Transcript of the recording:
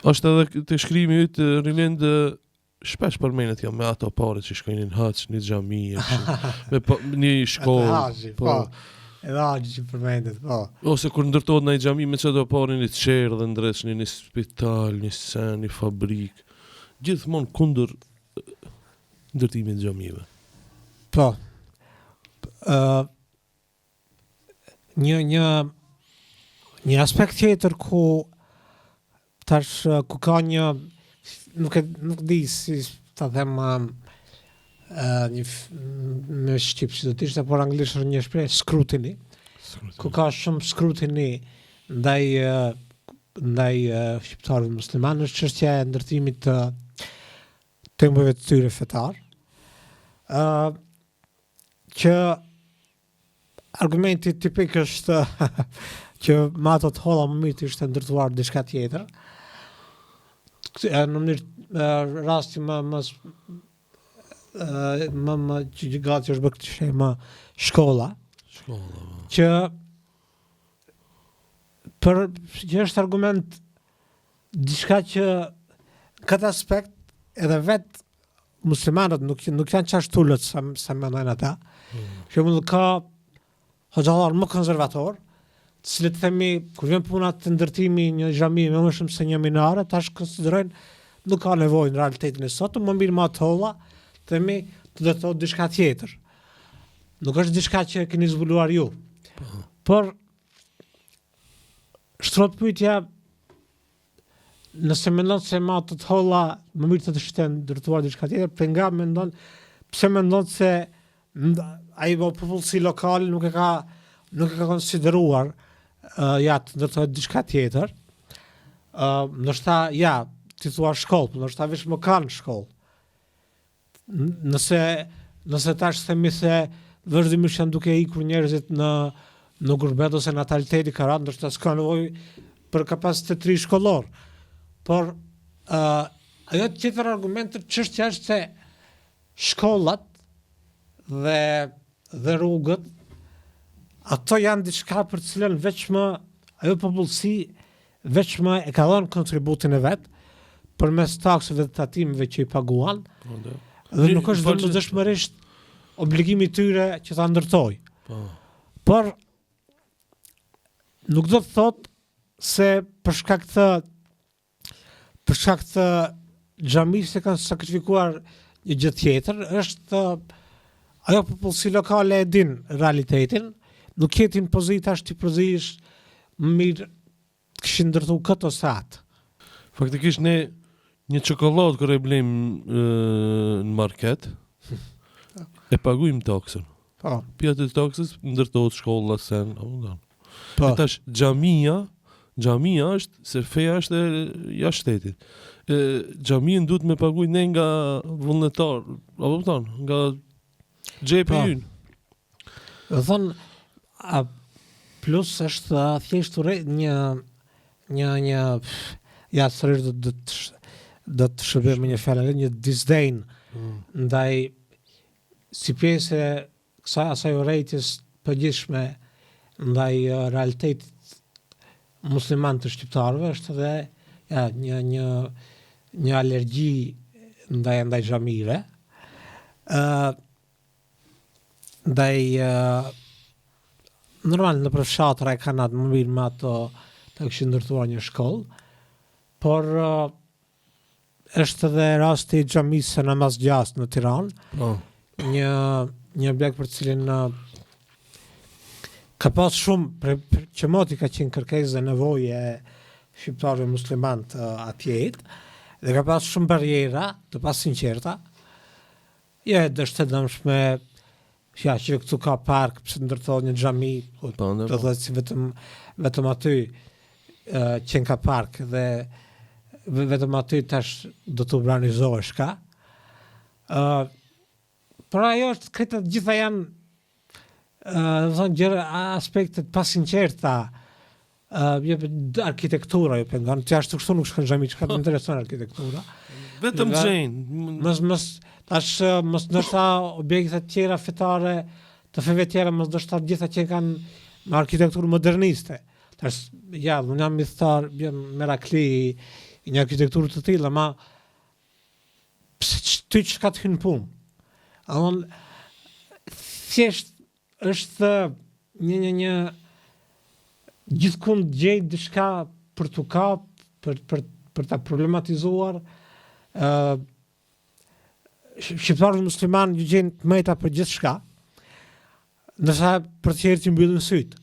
Është edhe të shkrimi yt Rilind shpesh përmenet jam me ato pare që shkojnë në haç, një xhami, me një shkollë. Po. Edhe haxhi që përmendet, po. Ose kur ndërtohet në xhami me çdo parë një çerë dhe ndresh një spital, një sen, një fabrik. Gjithmonë kundër ndërtimit të xhamive. Po. Një aspekt tjetër ku ka një nuk di si ta them një në shqip që do të ishte por anglisht një shprehje scrutiny. Ku ka shumë scrutiny ndaj shqiptarëve muslimanë është çështja e ndërtimit të tembujve të tyre fetar. Që argumenti tipik është që ma ato të holla më mirë të ishte ndërtuar diçka tjetër. Në mënyrë rasti më që gati është bërë këtë shema shkolla. Që është argument diçka që këtë aspekt edhe vetë muslimanët nuk janë qashtullët sa mendojnë ata. Shembull ka hoxhallar më konservator, të cilët themi kur vjen puna të ndërtimi një xhami më shumë se një minare, tash konsiderojnë nuk ka nevojë në realitetin e sotëm, më mirë ma tholla, themi të ndërtohet diçka tjetër. Nuk është diçka që keni zbuluar ju. Por shtrohet pyetja nëse mendon se ma të tholla më mirë të ishte ndërtuar diçka tjetër, pse mendon se ai popullsi lokal nuk e ka konsideruar të ndërtohet diçka tjetër. Ndoshta ti thua shkollë, ndoshta veç më kanë shkollë. Nëse tash themi se vazhdimisht janë duke ikur njerëzit në gurbet ose nataliteti ka rënë, ndoshta s'ka nevojë për kapacitet të ri shkollor. Por ajo tjetër argument çështja është se shkollat dhe rrugët ato janë diçka për të cilën veçmë ajo popullsi veçmë e ka dhënë kontributin e vet përmes taksave dhe tatimeve që i paguan. Dhe nuk është vërdësishmërisht obligimi i tyre që ta ndërtoj. Por nuk do të thotë se për shkak të xhamisë kanë sakrifikuar një gjë tjetër, është ajo popullsi lokale e din realitetin, nuk jetin pozitash të pozish më mirë kishin ndërtu këtë ose atë. Faktikisht ne një çokoladë kur e blejm në market e paguajmë taksën. Po. Pjatë të taksës ndërtohet shkolla sen, apo. Po. Tash xhamia është se feja është jashtë shtetit. Xhamin duhet me paguaj ne nga vullnetar, apo kupton, nga xhepi ynë. Do thonë plus është thjesht një sërish do të shërbej me një fjalë, një disdain ndaj si pjesë e asaj urrejtjes përgjithshme ndaj realitetit musliman të shqiptarëve është edhe një alergji ndaj xhamive. Ndaj normal në përfshatra e kanë atë më mirë me ato të kishin ndërtuar një shkollë, por është edhe rasti i xhamisë së namaz gjast në Tiranë. Një objekt për cilin ka pas shumë që moti ka qenë kërkesë dhe nevoje shqiptarëve musliman të atjet, dhe ka pas shumë barjera të pasinqerta. E dështë të dëmshme që këtu ka park, pëse ndërtohet një xhami, do thotë si vetëm aty që ka park dhe vetëm aty tash do të urbanizohesh ka. Por ajo është këtë gjitha janë gjëra aspektet pasinqerta, arkitektura ju pengon, që ashtu kështu nuk shkon xhami, çka të intereson arkitektura. Vetëm xhen. Tash mos ndoshta objekte të tjera fetare, të feve tjera mos ndoshta gjitha që kanë me arkitekturë moderniste. Tash unë jamithtar, jam Merakli, një arkitekturë të tillë, ama ty çka të hyn punë. Amon thjesht është një gjithkund gjej diçka për t'u kap, për ta problematizuar. Shqiptarët musliman ju gjejnë mëjta për gjithçka. Ndërsa për tjerë që mbyllin syt.